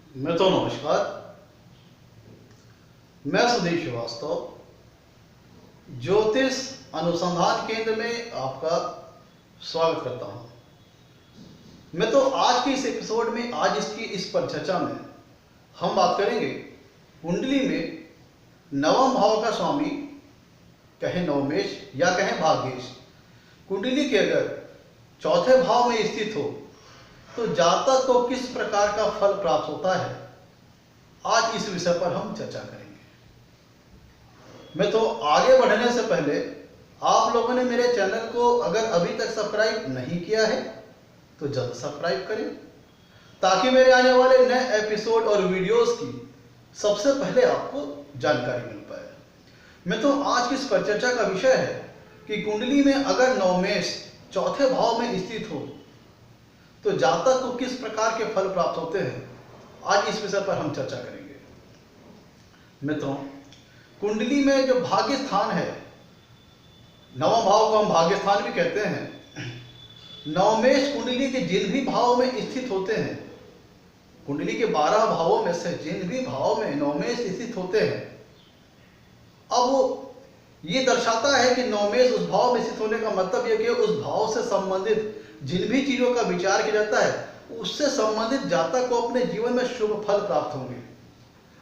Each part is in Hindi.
नमस्कार। मैं सुधीर श्रीवास्तव ज्योतिष अनुसंधान केंद्र में आपका स्वागत करता हूं। मैं तो आज के इस एपिसोड में इस पर चर्चा में हम बात करेंगे कुंडली में नवम भाव का स्वामी, कहें नवमेश या कहें भाग्येश, कुंडली के अगर चौथे भाव में स्थित हो तो जातक को किस प्रकार का फल प्राप्त होता है। आज इस विषय पर हम चर्चा करेंगे। मैं तो आगे बढ़ने से पहले आप लोगों ने मेरे चैनल को अगर अभी तक सब्सक्राइब नहीं किया है तो जल्द सब्सक्राइब करें, ताकि मेरे आने वाले नए एपिसोड और वीडियोस की सबसे पहले आपको जानकारी मिल पाए। मैं तो आज की इस पर चर्चा का विषय है कि कुंडली में अगर नवमेश चौथे भाव में स्थित हो तो जातक को किस प्रकार के फल प्राप्त होते हैं। आज इस विषय पर हम चर्चा करेंगे। मित्रों, कुंडली में जो भाग्य स्थान है, नवम भाव को हम भाग्य स्थान भी कहते हैं। नवमेश कुंडली के जिन भी भाव में स्थित होते हैं, कुंडली के 12 भावों में से जिन भी भाव में नवमेश स्थित होते हैं, अब वो ये दर्शाता है कि नवमेश उस भाव में स्थित होने का मतलब यह कि उस भाव से संबंधित जिन भी चीजों का विचार किया जाता है उससे संबंधित जातक को अपने जीवन में शुभ फल प्राप्त होंगे।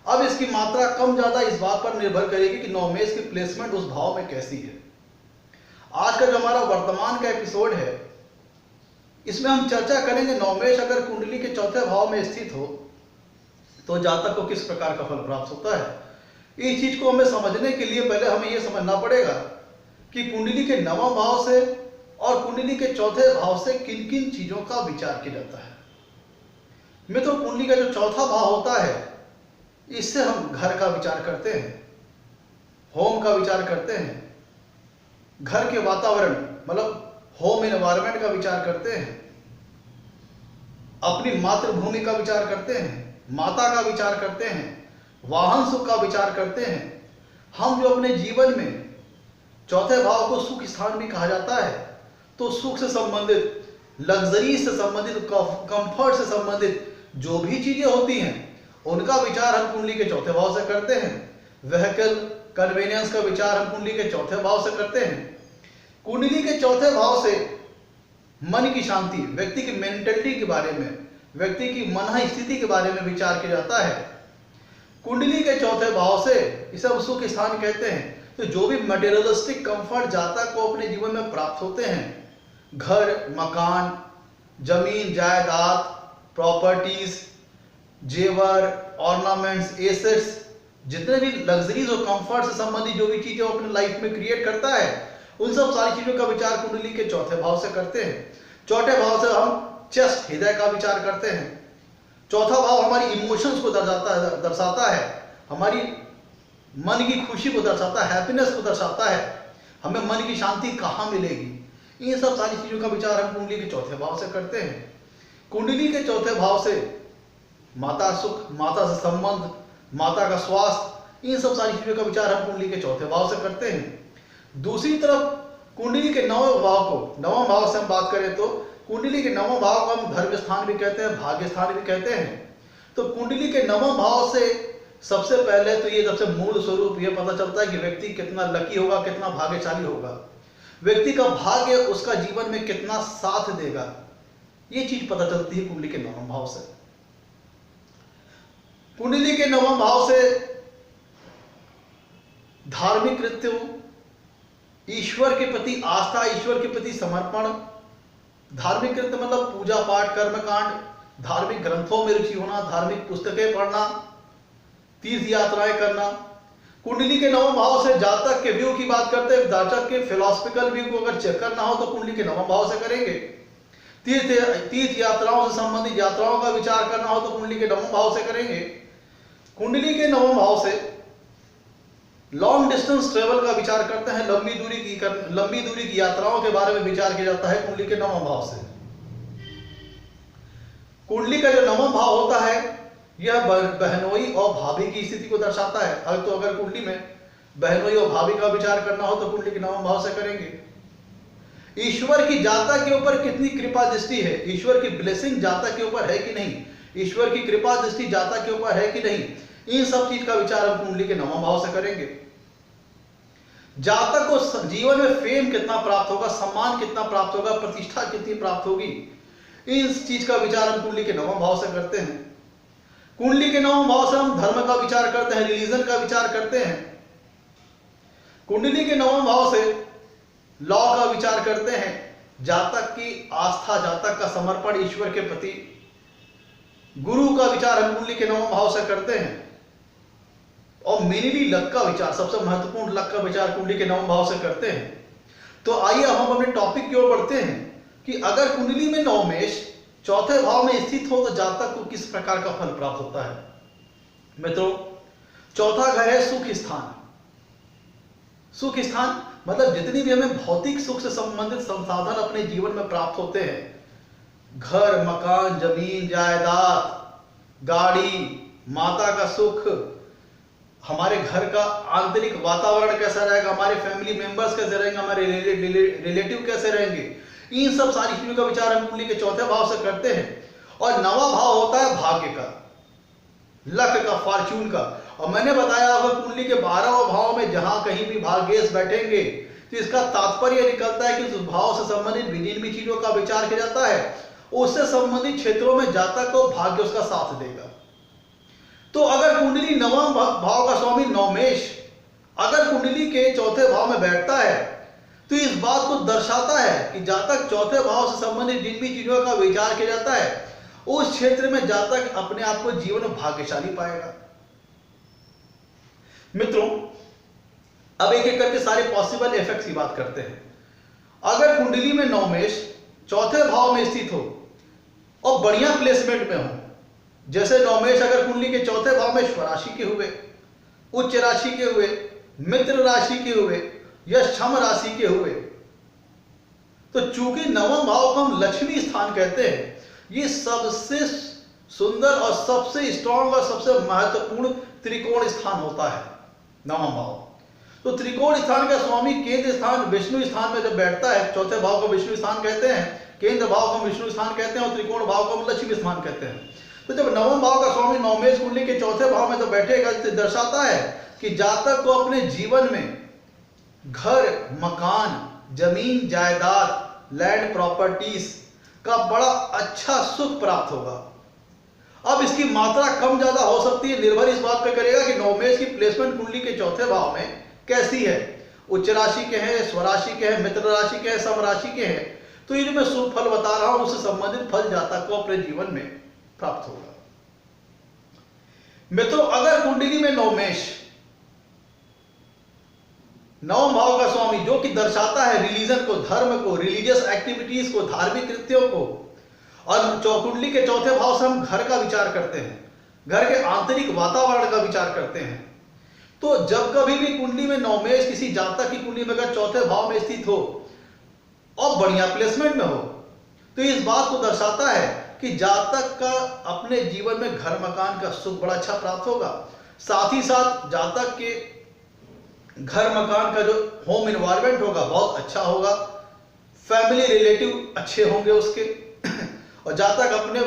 अब इसकी मात्रा कम ज्यादा इस बात पर निर्भर करेगी कि नवमेश की प्लेसमेंट उस भाव में कैसी है। आज का जो हमारा वर्तमान का एपिसोड है, इसमें हम चर्चा करेंगे नवमेश अगर कुंडली के चौथे भाव में स्थित हो तो जातक को किस प्रकार का फल प्राप्त होता है। इस चीज को हमें समझने के लिए पहले हमें यह समझना पड़ेगा कि कुंडली के नवम भाव से और कुंडली के चौथे भाव से किन किन चीजों का विचार किया जाता है। मित्रों, कुंडली का जो चौथा भाव होता है, इससे हम घर का विचार करते हैं, होम का विचार करते हैं, घर के वातावरण मतलब होम एनवायरनमेंट का विचार करते हैं, अपनी मातृभूमि का विचार करते हैं, माता का विचार करते हैं, वाहन सुख का विचार करते हैं। हम जो अपने जीवन में चौथे भाव को सुख स्थान भी कहा जाता है, तो सुख से संबंधित, लग्जरी से संबंधित, कंफर्ट से संबंधित जो भी चीजें होती हैं उनका विचार हम कुंडली के चौथे भाव से करते हैं। व्हीकल कन्वीनियंस का विचार हम कुंडली के चौथे भाव से करते हैं। कुंडली के चौथे भाव से मन की शांति, व्यक्ति की मेंटलिटी के बारे में, व्यक्ति की मन स्थिति के बारे में विचार किया जाता है। कुंडली के चौथे भाव से इसे हम सुख स्थान कहते हैं। तो जो भी मटेरियलिस्टिक कंफर्ट जातक को अपने जीवन में प्राप्त होते हैं, घर, मकान, जमीन जायदाद, प्रॉपर्टीज, जेवर, ऑर्नामेंट्स, एसेट्स, जितने भी लग्जरीज और कंफर्ट से संबंधित जो भी चीजें अपने लाइफ में क्रिएट करता है, उन सब सारी चीजों का विचार कुंडली के चौथे भाव से करते हैं। चौथे भाव से हम चेस्ट, हृदय का विचार करते हैं। चौथा भाव हमारी इमोशंस को दर्शाता है, हमारी मन की खुशी को दर्शाता है, हैप्पीनेस को दर्शाता है, हमें मन की शांति कहाँ मिलेगी। इन सब सारी चीजों का विचार हम कुंडली के चौथे भाव से करते हैं। कुंडली के चौथे भाव से माता सुख, माता से संबंध, माता का स्वास्थ्य, इन सब सारी चीजों का विचार हम कुंडली के चौथे भाव से करते हैं। दूसरी तरफ कुंडली के नवम भाव से हम बात करें तो कुंडली के नवम भाव को हम धर्म स्थान भी कहते हैं, भाग्य स्थान भी कहते हैं। तो कुंडली के नवम भाव से सबसे पहले तो ये सबसे मूल स्वरूप ये पता चलता है कि व्यक्ति कितना लकी होगा, कितना भाग्यशाली होगा, व्यक्ति का भाग्य उसका जीवन में कितना साथ देगा, ये चीज पता चलती है कुंडली के नवम भाव से। कुंडली के नवम भाव से धार्मिक कृत्यों, ईश्वर के प्रति आस्था, ईश्वर के प्रति समर्पण, धार्मिक कृत्य मतलब पूजा पाठ, कर्मकांड, धार्मिक ग्रंथों में रुचि होना, धार्मिक पुस्तकें पढ़ना, तीर्थ यात्राएं करना। कुंडली के नवम भाव से जातक के व्यू की बात करते हैं, जातक के फिलोसफिकल व्यू को अगर चेक करना हो तो कुंडली के नवम भाव से करेंगे। तीर्थ यात्राओं से संबंधित यात्राओं का विचार करना हो तो कुंडली के नवम भाव से करेंगे। कुंडली के नवम भाव से लॉन्ग डिस्टेंस ट्रेवल का विचार करते हैं, लंबी दूरी की यात्राओं के बारे में विचार किया जाता है कुंडली के नवम भाव से। कुंडली का जो नवम भाव होता है यह बहनोई और भाभी की स्थिति को दर्शाता है। अगर कुंडली में बहनोई और भाभी का विचार करना हो तो कुंडली के नवम भाव से करेंगे। ईश्वर की जातक के ऊपर कितनी कृपा दृष्टि है, ईश्वर की ब्लेसिंग जातक के ऊपर है कि नहीं, ईश्वर की कृपा दृष्टि जातक के ऊपर है कि नहीं, इन सब चीज का विचार हम कुंडली के नवम भाव से करेंगे। जातक को जीवन में फेम कितना प्राप्त होगा, सम्मान कितना प्राप्त होगा, प्रतिष्ठा कितनी प्राप्त होगी, इस चीज का विचार हम कुंडली के नवम भाव से करते हैं। कुंडली के नवम भाव से हम धर्म का विचार करते हैं, रिलीजन का विचार करते हैं। कुंडली के नवम भाव से लॉ का विचार करते हैं, जातक की आस्था, जातक का समर्पण ईश्वर के प्रति, गुरु का विचार हम कुंडली के नवम भाव से करते हैं। और मेनली लक का विचार, सबसे महत्वपूर्ण लक का विचार कुंडली के नवम भाव से करते हैं। तो आइए अब हम अपने टॉपिक की ओर बढ़ते हैं कि अगर कुंडली में नवमेष चौथे भाव में स्थित हो तो जातक को किस प्रकार का फल प्राप्त होता है। मित्रों, चौथा घर है सुख स्थान। सुख स्थान मतलब जितनी भी हमें भौतिक सुख से संबंधित संसाधन अपने जीवन में प्राप्त होते हैं, घर, मकान, जमीन, जायदाद, गाड़ी, माता का सुख, हमारे घर का आंतरिक वातावरण कैसा रहेगा, हमारे फैमिली मेंबर्स कैसे रहेंगे, हमारे रिलेटिव कैसे रहेंगे, इन सब सारी चीजों का विचार हम कुंडली के चौथे भाव से करते हैं। और नवा भाव होता है भाग्य का, लक का, फॉर्च्यून का। और मैंने बताया अगर कुंडली के 12वें भाव में जहां कहीं भी भाग्येश बैठेंगे तो इसका तात्पर्य निकलता है कि उस भाव से संबंधित जिन भी चीजों का विचार किया जाता है उससे संबंधित क्षेत्रों में जातक को भाग्य उसका साथ देगा। तो अगर कुंडली नवम भाव का स्वामी नवमेष अगर कुंडली के चौथे भाव में बैठता है तो इस बात को दर्शाता है कि जातक चौथे भाव से संबंधित जिन भी चीजों का विचार किया जाता है उस क्षेत्र में जातक अपने आप को जीवन में भाग्यशाली पाएगा। मित्रों, अब एक एक करके सारे पॉसिबल इफेक्ट्स की बात करते हैं। अगर कुंडली में नवमेष चौथे भाव में स्थित हो और बढ़िया प्लेसमेंट में हो, जैसे नवमेष अगर कुंडली के चौथे भाव में स्वराशि के हुए, उच्च राशि के हुए, मित्र राशि के हुए या क्षम राशि के हुए, तो चूंकि नवम भाव को हम लक्ष्मी स्थान कहते हैं, ये सबसे सुंदर और सबसे स्ट्रॉन्ग और सबसे महत्वपूर्ण त्रिकोण स्थान होता है नवम भाव। तो त्रिकोण स्थान का स्वामी केंद्र स्थान विष्णु स्थान में जब बैठता है, चौथे भाव को विष्णु स्थान कहते हैं, केंद्र भाव को विष्णु स्थान कहते हैं और त्रिकोण भाव को हम लक्ष्मी स्थान कहते हैं। तो जब नवम भाव का स्वामी नवमेष कुंडली के चौथे भाव में जब बैठेगा तो दर्शाता है कि जातक को अपने जीवन में घर, मकान, जमीन, जायदाद, लैंड प्रॉपर्टीज का बड़ा अच्छा सुख प्राप्त होगा। अब इसकी मात्रा कम ज्यादा हो सकती है, निर्भर इस बात पर करेगा कि नवमेष की प्लेसमेंट कुंडली के चौथे भाव में कैसी है, उच्च राशि के हैं, स्वराशि के हैं, मित्र राशि के हैं, सम राशि के हैं। तो ये जो मैं शुभ फल बता रहा हूं उससे संबंधित फल जातक को अपने जीवन में प्राप्त होगा। मित्रों, अगर कुंडली में नवमेष नवम भाव का स्वामी जो कि दर्शाता है रिलीजन को, धर्म को, रिलीजियस एक्टिविटीज को, धार्मिक कृत्यों को, और कुंडली के चौथे भाव से हम घर का विचार करते हैं, घर के आंतरिक वातावरण का विचार करते हैं। तो जब कभी भी कुंडली में नवमेष किसी जातक की कुंडली में अगर चौथे भाव में स्थित हो और बढ़िया प्लेसमेंट में हो तो इस बात को दर्शाता है कि जातक का अपने जीवन में घर, मकान का सुख बड़ा अच्छा प्राप्त होगा। साथ ही साथ जातक के घर, मकान का जो होम एनवायरनमेंट होगा बहुत अच्छा होगा, फैमिली रिलेटिव अच्छे होंगे उसके और जातक अपने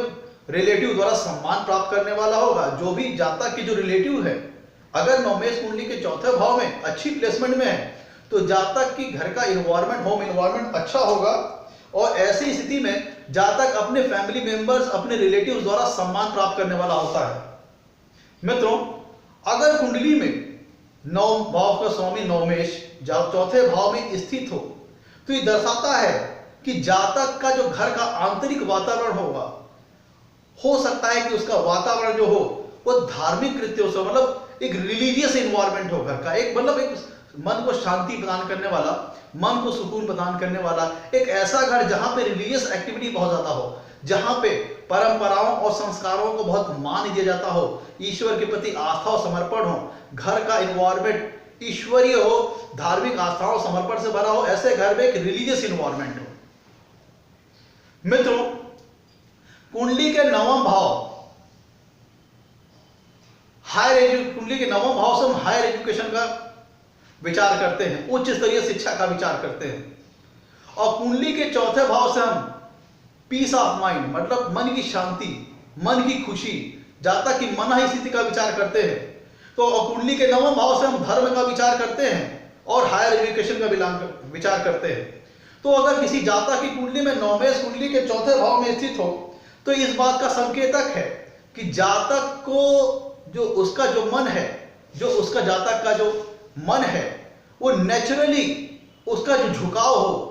रिलेटिव द्वारा सम्मान प्राप्त करने वाला होगा। जो भी जातक की जो रिलेटिव है अगर नवमेष कुंडली के चौथे भाव में अच्छी प्लेसमेंट में है तो जातक की घर का इन्वायरमेंट, होम इन्वायरमेंट अच्छा होगा और ऐसी स्थिति में जातक अपने फैमिली मेंबर्स, अपने रिलेटिव्स द्वारा सम्मान प्राप्त करने वाला होता है। मित्रों, अगर कुंडली में नवम भाव का स्वामी नवमेष जब चौथे भाव में स्थित तो ये दर्शाता है कि जातक का जो घर का आंतरिक वातावरण होगा, हो सकता है कि उसका वातावरण जो हो वो धार्मिक कृत्यों से, मतलब एक रिलीजियस इन्वायरमेंट हो घर का, एक मतलब एक मन को शांति प्रदान करने वाला, मन को सुकून प्रदान करने वाला एक ऐसा घर जहां पे रिलीजियस एक्टिविटी बहुत ज्यादा हो, जहां पे परंपराओं और संस्कारों को बहुत मान दिया जाता हो, ईश्वर के प्रति आस्था और समर्पण हो, घर का इन्वायरमेंट ईश्वरीय हो, धार्मिक आस्थाओं समर्पण से भरा हो, ऐसे घर में एक रिलीजियस इन्वायरमेंट हो। मित्रों, कुंडली के नवम भाव कुंडली के नवम भाव से हम हायर एजुकेशन का विचार करते हैं, उच्च स्तरीय शिक्षा का विचार करते हैं। और कुंडली के चौथे भाव से हम पीस ऑफ माइंड, मतलब मन की शांति, मन की खुशी, जातक की मन स्थिति का विचार करते हैं। तो कुंडली के नवम भाव से हम धर्म का विचार करते हैं और हायर एजुकेशन का विचार करते हैं। तो अगर किसी जातक की कुंडली में नवमेश कुंडली के चौथे भाव में स्थित हो तो इस बात का संकेतक है कि जातक को जो उसका जो मन है, जो उसका जातक का जो मन है, वो नेचुरली उसका जो झुकाव हो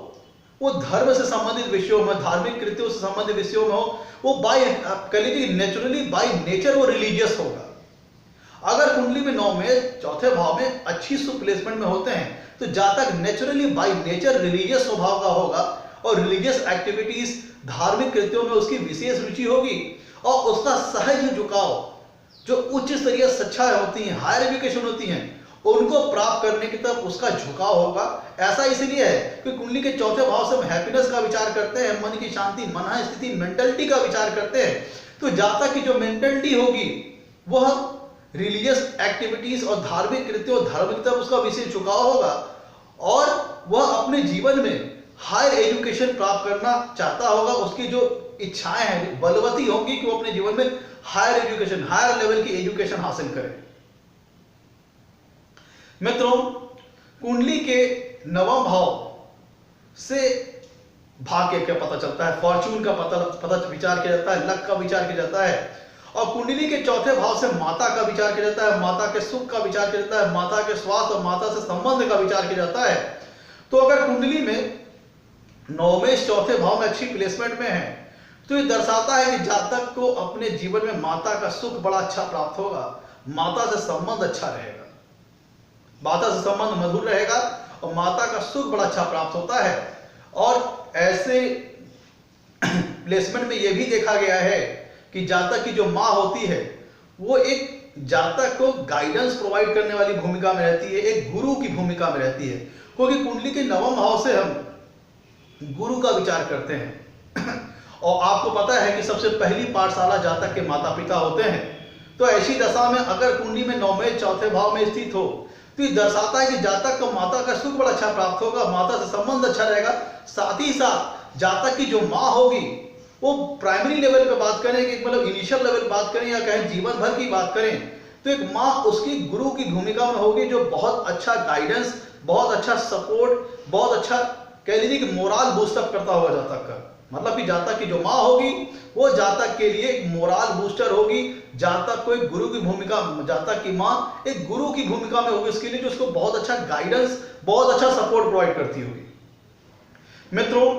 वो धर्म से संबंधित विषयों में, धार्मिक कृत्यों से संबंधित विषयों में हो। वो बाय कह लीजिए नेचुरली बाय नेचर वो रिलीजियस होगा। अगर कुंडली में नवमेश चौथे भाव में अच्छी शुभ प्लेसमेंट में होते हैं तो जातक नेचुरली बाय नेचर रिलीजियस स्वभाव का होगा और रिलीजियस एक्टिविटीज, धार्मिक कृत्यों में उसकी विशेष रुचि होगी और उसका सहज झुकाव जो उच्च स्तरीय शिक्षाएं होती हैं, हायर एजुकेशन होती हैं, उनको प्राप्त करने की तरफ उसका झुकाव होगा। ऐसा इसलिए है कि कुंडली के चौथे भाव से हम हैप्पीनेस का विचार करते हैं, मन की शांति, मन स्थिति, मेंटलिटी का विचार करते हैं। तो जातक की जो मेंटलिटी होगी वह रिलीजियस एक्टिविटीज और धार्मिक कृत्यों, धर्म की तरफ उसका विशेष झुकाव होगा और वह अपने जीवन में हायर एजुकेशन प्राप्त करना चाहता होगा। उसकी जो इच्छाएं हैं बलवती होंगी कि वो अपने जीवन में हायर एजुकेशन, हायर लेवल की एजुकेशन हासिल करें। मित्रों, कुंडली के नवम भाव से भाग्य का पता चलता है, फॉर्च्यून का पता विचार किया जाता है, लक का विचार किया जाता है। और कुंडली के चौथे भाव से माता का विचार किया जाता है, माता के सुख का विचार किया जाता है, माता के स्वास्थ्य और माता से संबंध का विचार किया जाता है। तो अगर कुंडली में नवमेश चौथे भाव में अच्छी प्लेसमेंट में है तो ये दर्शाता है कि जातक को अपने जीवन में माता का सुख बड़ा अच्छा प्राप्त होगा, माता से संबंध अच्छा रहेगा, माता से संबंध मधुर रहेगा और माता का सुख बड़ा अच्छा प्राप्त होता है। और ऐसे प्लेसमेंट में यह भी देखा गया है कि जातक की जो माँ होती है वो एक जातक को गाइडेंस प्रोवाइड करने वाली भूमिका में रहती है, एक गुरु की भूमिका में रहती है, क्योंकि कुंडली के नवम भाव से हम गुरु का विचार करते हैं। और आपको पता है कि सबसे पहली पाठशाला जातक के माता पिता होते हैं। तो ऐसी दशा में अगर कुंडली में नवमेश चौथे भाव में स्थित हो तो ये दर्शाता है कि जातक को माता का सुख बड़ा अच्छा प्राप्त होगा, माता से संबंध अच्छा रहेगा। साथ ही साथ जातक की जो माँ होगी वो प्राइमरी लेवल पे बात करें कि मतलब इनिशियल लेवल बात करें या कहें जीवन भर की बात करें तो एक माँ उसकी गुरु की भूमिका में होगी जो बहुत अच्छा गाइडेंस, बहुत अच्छा सपोर्ट, बहुत अच्छा कह लीजिए कि मोरल बूस्टअप करता होगा जातक का। मतलब कि जातक की जो माँ होगी वो जातक के लिए एक मोरल बूस्टर होगी, जातक को एक गुरु की भूमिका, जातक की माँ एक गुरु की भूमिका में होगी उसके लिए, जो उसको बहुत अच्छा गाइडेंस, बहुत अच्छा सपोर्ट प्रोवाइड करती होगी। मित्रों,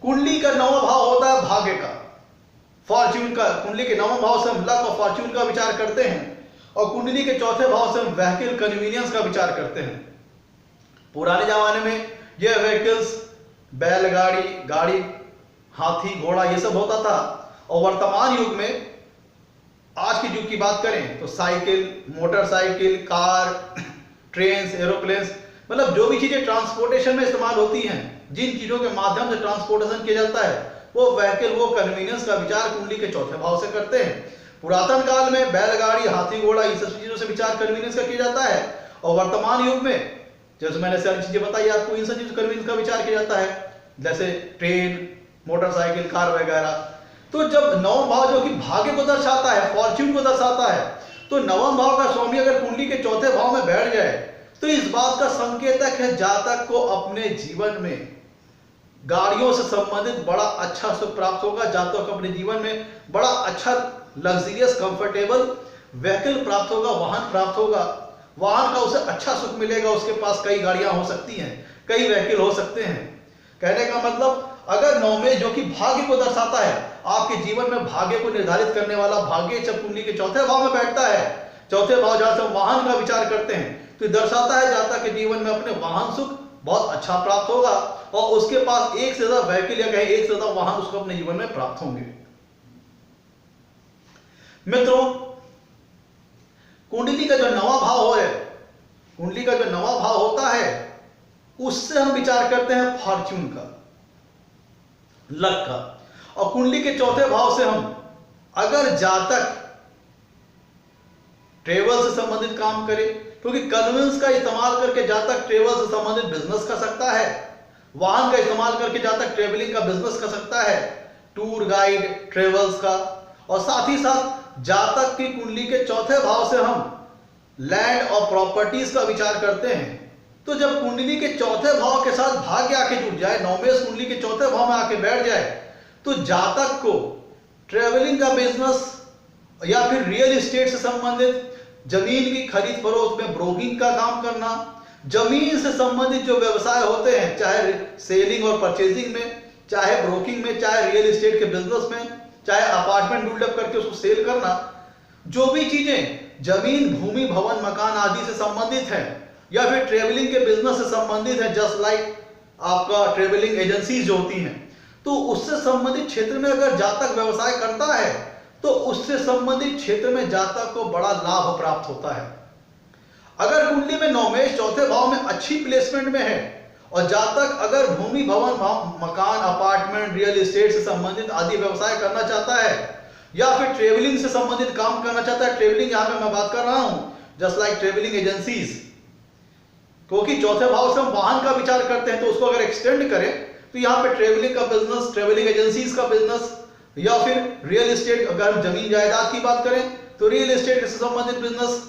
कुंडली का नौवां भाव होता है भाग्य का, फॉर्च्यून का। कुंडली के नौवां भाव से हम लक और फॉर्च्यून का विचार करते हैं और कुंडली के चौथे भाव से हम व्हीकल कन्वीनियंस का विचार करते हैं। पुराने जमाने में ये व्हीकल्स बैलगाड़ी, गाड़ी, हाथी, घोड़ा ये सब होता था और वर्तमान युग में आज के युग की बात करें तो cycle, motorcycle, car, train, aeroplanes, मतलब जो भी चीजें ट्रांसपोर्टेशन में इस्तेमाल होती हैं, जिन चीजों के माध्यम से ट्रांसपोर्टेशन किया जाता है वो व्हीकल, वो कन्वीनियंस का विचार कुंडली के चौथे भाव से करते हैं। पुरातन काल में बैलगाड़ी, हाथी, घोड़ा ये सब चीजों से विचार कन्वीनियंस का किया जाता है और वर्तमान युग में जैसे मैंने सारी चीजें बताई आपको, इन सब चीजों कन्वीनियंस का विचार किया जाता है, जैसे ट्रेन, मोटरसाइकिल, कार वगैरह। तो जब नवम भाव जो कि भाग्य को दर्शाता है, फॉर्च्यून को दर्शाता है, तो नवम भाव का स्वामी अगर कुंडली के चौथे भाव में बैठ जाए तो इस बात का संकेतक है जातक को अपने जीवन में गाड़ियों से संबंधित बड़ा अच्छा सुख प्राप्त होगा, जातक को अपने जीवन में बड़ा अच्छा लग्जरियस कंफर्टेबल व्हीकल प्राप्त होगा, वाहन प्राप्त होगा, वाहन का उसे अच्छा सुख मिलेगा। उसके पास कई गाड़ियां हो सकती हैं, कई व्हीकल हो सकते हैं। कहने का मतलब अगर नवमेश जो कि भाग्य को दर्शाता है, आपके जीवन में भाग्य को निर्धारित करने वाला भाग्य जब कुंडली के चौथे भाव में बैठता है, चौथे भाव जहां से हम वाहन का विचार करते हैं, तो दर्शाता है जातक के जीवन में अपने वाहन सुख बहुत अच्छा प्राप्त होगा और उसके पास एक से ज्यादा व्हीकल या कहीं एक से ज्यादा वाहन उसको अपने जीवन में प्राप्त होंगे। मित्रों, कुंडली का जो नवा भाव है, कुंडली का जो नवा भाव होता है उससे हम विचार करते हैं फॉर्च्यून का, लक का। और कुंडली के चौथे भाव से हम अगर जातक ट्रेवल से संबंधित काम करे, क्योंकि कन्वेंस का इस्तेमाल करके जातक ट्रेवल से संबंधित बिजनेस कर सकता है, वाहन का इस्तेमाल करके जातक ट्रेवलिंग का बिजनेस कर सकता है, टूर गाइड, ट्रेवल्स का। और साथ ही साथ जातक की कुंडली के चौथे भाव से हम लैंड और प्रॉपर्टीज का विचार करते हैं। तो जब कुंडली के चौथे भाव के साथ भाग्य आके जुड़ जाए, नवमेश कुंडली के चौथे भाव में आके बैठ जाए, तो जातक को ट्रेवलिंग का बिजनेस या फिर रियल एस्टेट से संबंधित, जमीन की खरीद फरोख्त में ब्रोकिंग का काम करना, जमीन से संबंधित जो व्यवसाय होते हैं, चाहे सेलिंग और परचेजिंग में, चाहे ब्रोकिंग में, चाहे रियल एस्टेट के बिजनेस में, चाहे अपार्टमेंट बिल्डअप करके उसको सेल करना, जो भी चीजें जमीन, भूमि, भवन, मकान आदि से संबंधित है या फिर ट्रेवलिंग के बिजनेस से संबंधित है, जस्ट लाइक आपका ट्रेवलिंग एजेंसीज जो होती हैं, तो उससे संबंधित क्षेत्र में अगर जातक व्यवसाय करता है तो उससे संबंधित क्षेत्र में जातक को बड़ा लाभ प्राप्त होता है। अगर कुंडली में नवमेश चौथे भाव में अच्छी प्लेसमेंट में है और जातक अगर भूमि, भवन, मकान, अपार्टमेंट, रियल एस्टेट से संबंधित आदि व्यवसाय करना चाहता है या फिर ट्रेवलिंग से संबंधित काम करना चाहता है, ट्रेवलिंग यहां पे मैं बात कर रहा हूं जस्ट लाइक ट्रेवलिंग एजेंसीज, क्योंकि चौथे भाव से हम वाहन का विचार करते हैं, तो उसको अगर एक्सटेंड करें तो यहाँ पे ट्रेवलिंग का बिजनेस, ट्रेवलिंग एजेंसीज का बिजनेस या फिर रियल एस्टेट, अगर हम जमीन जायदाद की बात करें तो रियल एस्टेट से संबंधित बिजनेस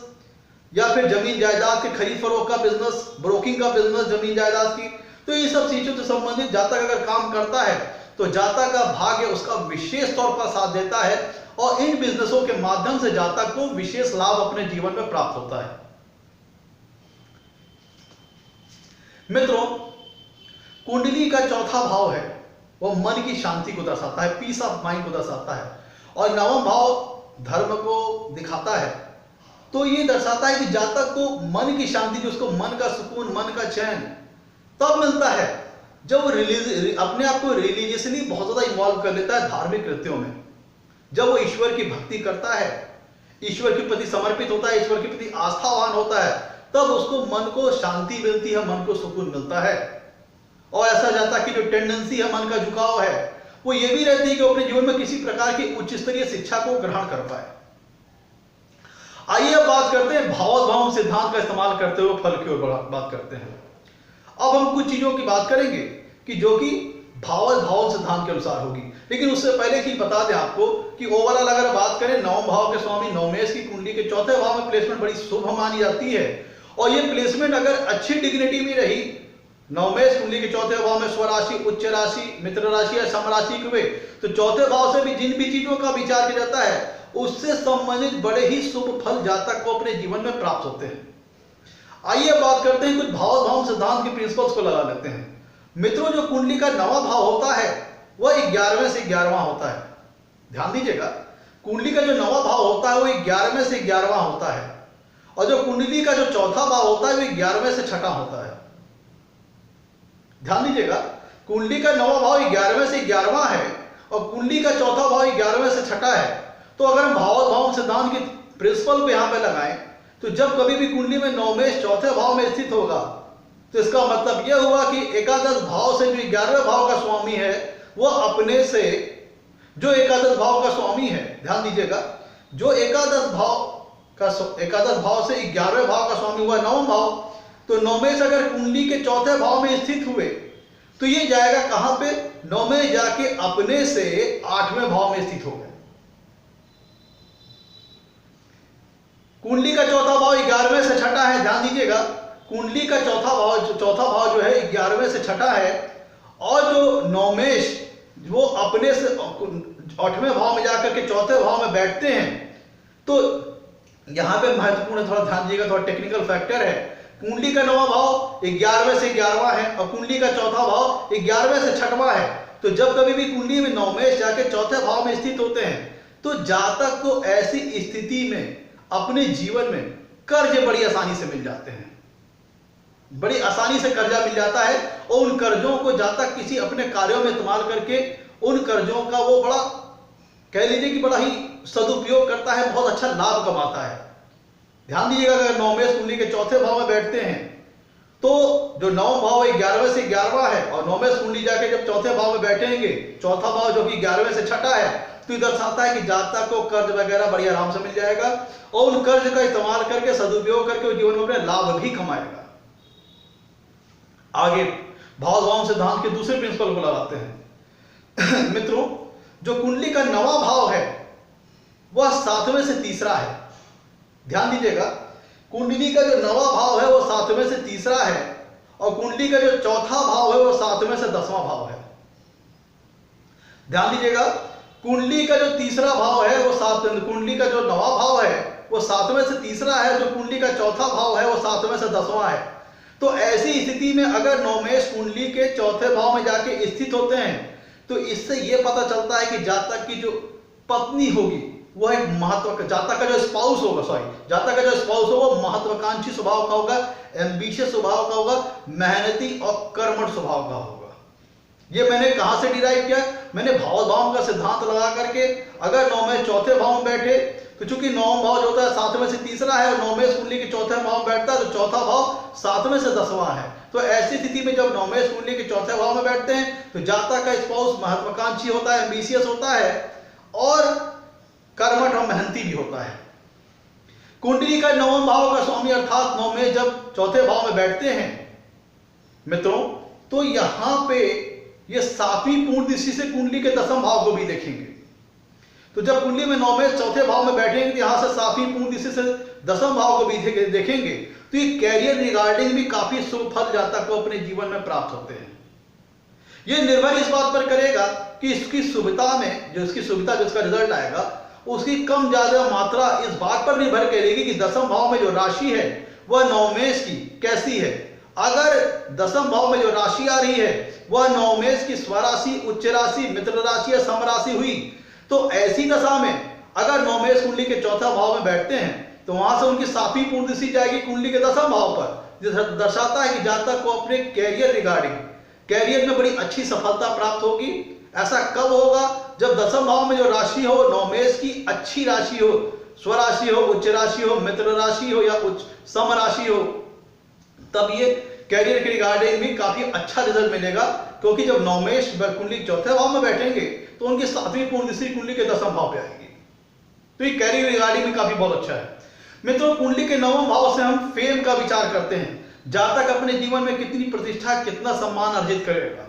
या फिर जमीन जायदाद के खरीद फरोख्त का बिजनेस, ब्रोकिंग का बिजनेस जमीन जायदाद की, तो ये सब चीजों से संबंधित जातक अगर काम करता है तो जातक का भाग्य उसका विशेष तौर पर साथ देता है और इन बिजनेसों के माध्यम से जातक को विशेष लाभ अपने जीवन में प्राप्त होता है। मित्रों, कुंडली का चौथा भाव है वो मन की शांति को दर्शाता है, पीस ऑफ माइंड को दर्शाता है, और नवम भाव धर्म को दिखाता है। तो ये दर्शाता है कि जातक को मन की शांति, जो उसको मन का सुकून, मन का चैन तब मिलता है जब वो अपने आप को रिलीजियसली बहुत ज्यादा इन्वॉल्व कर लेता है धार्मिक कृत्यों में। जब वो ईश्वर की भक्ति करता है, ईश्वर के प्रति समर्पित होता है, ईश्वर के प्रति आस्थावान होता है, तब उसको मन को शांति मिलती है, मन को सुकून मिलता है। और ऐसा जातक की जो टेंडेंसी है, मन का झुकाव है, वो ये भी रहती है कि वो अपने जीवन में किसी प्रकार की उच्च स्तरीय शिक्षा को ग्रहण कर पाए। आइए अब बात करते हैं भावोद्भाव सिद्धांत का इस्तेमाल करते हुए फल की ओर बात करते हैं। अब हम कुछ चीजों की बात करेंगे कि जो कि भावोद्भाव सिद्धांत के अनुसार होगी, लेकिन उससे पहले की बता दें आपको कि ओवरऑल अगर बात करें, नवम भाव के स्वामी नवमेश की कुंडली के चौथे भाव में प्लेसमेंट बड़ी शुभ मानी जाती है। और ये प्लेसमेंट अगर अच्छी डिग्निटी में रही, नवमेश कुंडली के चौथे भाव में स्वराशि, उच्च राशि, मित्र राशि या समराशि हुए, तो चौथे भाव से भी जिन भी चीजों का विचार किया जाता है उससे संबंधित बड़े ही शुभ फल जातक को अपने जीवन में प्राप्त होते हैं। आइए बात करते हैं, कुछ भावोद्भाव सिद्धांत के प्रिंसिपल्स को लगा लेते हैं। मित्रों, जो कुंडली का नवा भाव होता है वह 11वें से 11वां होता है। ध्यान दीजिएगा, कुंडली का जो नवा भाव होता है वो 11वें से 11वां होता है, और जो कुंडली का जो चौथा भाव होता है वो 11वें से 6वां होता है। ध्यान दीजिएगा, कुंडली का नवा भाव 11वें से 11वां है और कुंडली का चौथा भाव 11वें से 6वां है। तो अगर हम भावोद्भाव सिद्धांत के प्रिंसिपल को यहां पे लगाएं, तो जब कभी भी कुंडली में नवमेश चौथे भाव में स्थित होगा तो इसका मतलब यह हुआ कि एकादश भाव से जो 11वें भाव का स्वामी है वो अपने से, जो एकादश भाव का स्वामी है, ध्यान दीजिएगा, जो एकादश भाव से 11वें भाव का स्वामी हुआ नवम भाव, तो नवमेश अगर कुंडली के चौथे भाव में स्थित हुए तो ये जाएगा कहां पे, नवमेश जाके अपने से 8वें भाव में स्थित हो गए। कुंडली का चौथा भाव 11वें से 6वां है। ध्यान दीजिएगा, कुंडली का चौथा भाव जो है 11वें से 6वां है, और जो नवमेश वो अपने से 8वें भाव में जाकर के चौथे भाव में बैठते हैं। तो यहां पे महत्वपूर्ण, थोड़ा ध्यान दीजिएगा, थोड़ा टेक्निकल फैक्टर है। कुंडली का नवा भाव 11वें से 11वां है और कुंडली का चौथा भाव 11वें से 6वां है। तो जब कभी भी कुंडली में नवमेश जाके चौथे भाव में स्थित होते हैं तो जातक को ऐसी स्थिति में अपने जीवन में कर्ज बड़ी आसानी से मिल जाते हैं, बड़ी आसानी से कर्जा मिल जाता है, और उन कर्जों को जातक किसी अपने कार्यों में इस्तेमाल करके उन कर्जों का वो बड़ा, कह लीजिए कि बड़ा ही सदुपयोग करता है, बहुत अच्छा लाभ कमाता है। ध्यान दीजिएगा, अगर नवमेश कुंडली के चौथे भाव में बैठते हैं तो जो नवम भाव 11वें से 11वां है, और नवमेश कुंडली जाके जब चौथे भाव में बैठेंगे, चौथा भाव जो कि 11वें से 6वां है, तो इधर दर्शाता है कि जातक को कर्ज वगैरह बड़ी आराम से मिल जाएगा और उन कर्ज का इस्तेमाल करके, सदुपयोग करके वो जीवन में अपने लाभ भी कमाएगा। आगे भावोद्भाव सिद्धांत के दूसरे प्रिंसिपल को लगाते हैं। मित्रों, जो कुंडली का नवा भाव है वह सातवें से तीसरा है। ध्यान दीजिएगा, कुंडली का जो नवा भाव है वो सातवें से तीसरा है, और कुंडली का जो चौथा भाव है वो सातवें से दसवां भाव है। ध्यान दीजिएगा, कुंडली का जो तीसरा भाव है वो कुंडली का जो नवा भाव है वो सातवें से तीसरा है, जो कुंडली का चौथा भाव है वो सातवें से दसवां है। तो ऐसी स्थिति में अगर नवमेष कुंडली के चौथे भाव में जाके स्थित होते हैं तो इससे यह पता चलता है कि जातक की जो पत्नी होगी वह एक जातक का जो स्पाउस होगा जातक का जो स्पाउस होगा वो महत्वाकांक्षी स्वभाव का होगा, एम्बिशियस स्वभाव का होगा, मेहनती और कर्मठ स्वभाव का होगा। ये मैंने कहां से डिराइव किया? मैंने भाव का सिद्धांत लगा करके, अगर नवमेष चौथे भाव में बैठे तो चूंकि नवम भाव जो होता है सातवें से तीसरा है और नवमेष कुंडली के चौथे भाव में बैठता है तो चौथा भाव सातवें से दसवां है। तो ऐसी स्थिति में जब नवमेष कुंडली के चौथे भाव में बैठते हैं तो जातक का स्पाउस महत्वाकांक्षी होता है, एम्बिशियस होता है और कर्मठ और मेहनती भी होता है। कुंडली का नवम भाव का स्वामी अर्थात नवमेष जब चौथे भाव में बैठते हैं मित्रों, तो यहां पे ये सातवीं पूर्ण दृष्टि से कुंडली के दसम भाव को भी देखेंगे। तो जब कुंडली में नवमेष चौथे भाव में बैठेंगे तो यहां से सातवीं पूर्ण दृष्टि से दसम भाव को भी देखेंगे, तो ये कैरियर रिगार्डिंग भी काफी शुभ फल जातक को अपने जीवन में प्राप्त होते हैं। ये निर्भर इस बात पर करेगा कि इसकी सुविधा में जो इसका रिजल्ट आएगा उसकी कम ज्यादा मात्रा इस बात पर निर्भर करेगी कि दसम भाव में जो राशि है वह नवमेष की कैसी है। अगर दसम भाव में जो राशि आ रही है वह नवमेष की स्वराशि, उच्च राशि, मित्र राशि या सम राशि हुई, तो ऐसी दशा में अगर नवमेष कुंडली के चौथा भाव में बैठते हैं तो वहां से उनकी सातवीं पूर्ण दृष्टि जाएगी कुंडली के दसम भाव पर, जो दर्शाता है कि जातक को अपने कैरियर रिगार्डिंग कैरियर में बड़ी अच्छी सफलता प्राप्त होगी। ऐसा कब होगा? जब दसम भाव में जो राशि हो नवमेष की अच्छी राशि हो, स्वराशि हो, उच्च राशि हो, मित्र राशि हो या उच्च सम राशि हो, तब ये कैरियर के रिगार्डिंग भी काफी अच्छा रिजल्ट मिलेगा। क्योंकि जब नवमेष कुंडली चौथे भाव में बैठेंगे तो उनकी सातवीं पूर्ण दृष्टि कुंडली के दसम भाव पे आएगी, तो ये कैरियर रिगार्डिंग भी काफी बहुत अच्छा है। मित्रों, कुंडली के नवम भाव से हम फेम का विचार करते हैं, जातक अपने जीवन में कितनी प्रतिष्ठा, कितना सम्मान अर्जित करेगा।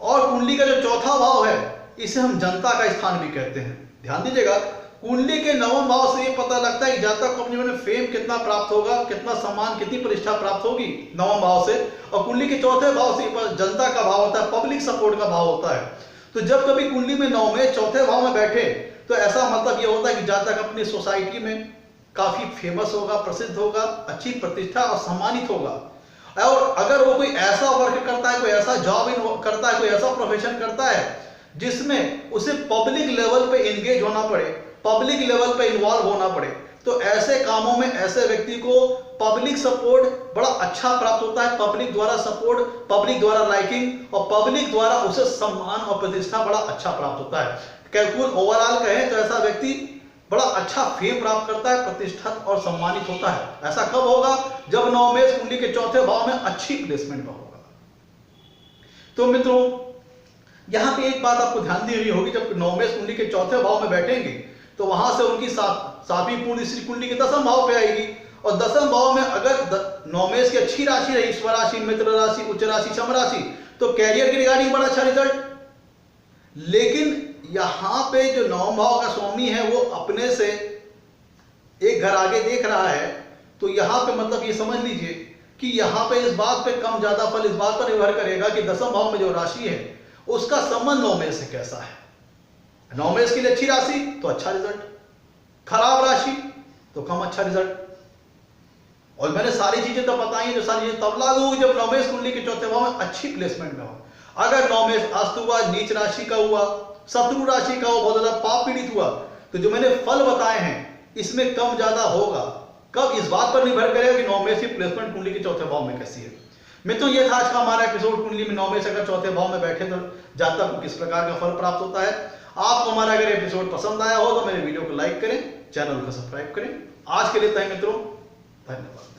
और कुंडली का जो चौथा भाव है इसे हम जनता का स्थान भी कहते हैं। ध्यान दीजिएगा, कुंडली के नवम भाव से ये पता लगता है कि जातक को अपने जीवन में फेम कितना प्राप्त होगा, कितना सम्मान, कितनी प्रतिष्ठा प्राप्त होगी नवम भाव से। और कुंडली के चौथे भाव से जनता का भाव होता है, पब्लिक सपोर्ट का भाव होता है। तो जब कभी कुंडली में नवमेष चौथे भाव में बैठे तो ऐसा मतलब ये होता है कि जातक अपनी सोसाइटी में काफी फेमस होगा, प्रसिद्ध होगा, अच्छी प्रतिष्ठा और सम्मानित होगा। और अगर वो कोई ऐसा वर्क करता है, कोई ऐसा जॉब करता है, कोई ऐसा प्रोफेशन करता है जिसमें उसे पब्लिक लेवल पे एंगेज होना पड़े, पब्लिक लेवल पे इन्वॉल्व होना पड़े, तो ऐसे कामों में ऐसे व्यक्ति को पब्लिक सपोर्ट बड़ा अच्छा प्राप्त होता है। पब्लिक द्वारा सपोर्ट, पब्लिक द्वारा लाइकिंग और पब्लिक द्वारा उसे सम्मान और प्रतिष्ठा बड़ा अच्छा प्राप्त होता है। कैलकुल ओवरऑल कहें तो ऐसा व्यक्ति बड़ा अच्छा फेम प्राप्त करता है, प्रतिष्ठित और सम्मानित होता है। ऐसा कब होगा? जब नवमेष कुंडली के चौथे भाव में अच्छी प्लेसमेंट में होगा। तो मित्रों, यहां पे एक बात आपको ध्यान दी हुई होगी, जब नवमेष कुंडली के चौथे भाव में बैठेंगे तो वहां से उनकी सातवीं पूर्ण दृष्टि कुंडली के दसम भाव पे आएगी। और दसम भाव में अगर नवमेष की अच्छी राशि रही, स्वराशि, मित्र राशि, उच्च राशि, सम राशि, तो कैरियर के रिगार्डिंग बड़ा अच्छा रिजल्ट। लेकिन यहां पे जो नवम भाव का स्वामी है वो अपने से एक घर आगे देख रहा है, तो यहां पे मतलब ये समझ लीजिए कि यहां पे इस बात पे कम ज्यादा फल इस बात पर निर्भर करेगा कि दसम भाव में जो राशि है उसका संबंध नवमेष से कैसा है। नवमेष के लिए अच्छी राशि तो अच्छा रिजल्ट, खराब राशि तो कम अच्छा रिजल्ट। और मैंने सारी चीजें तो बताई, जो सारी चीजें तब लागू होगी जब नवमेष कुंडली के चौथे भाव में अच्छी प्लेसमेंट में हो। अगर नवमेष अस्त हुआ, नीच राशि का हुआ, शत्रु राशि का हुआ, बहुत ज्यादा पाप पीड़ित हुआ, तो जो मैंने फल बताए हैं इसमें कम ज्यादा होगा। कब? इस बात पर निर्भर करेगा कि नवमेष की प्लेसमेंट कुंडली के चौथे भाव में कैसी है। मित्रों, ये था आज का हमारा एपिसोड। कुंडली में नवमेष अगर चौथे भाव में बैठे तो जातक को किस प्रकार का फल प्राप्त होता है। आपको हमारा अगर एपिसोड पसंद आया हो तो मेरे वीडियो को लाइक करें, चैनल को सब्सक्राइब करें। आज के लिए इतना ही मित्रों, धन्यवाद।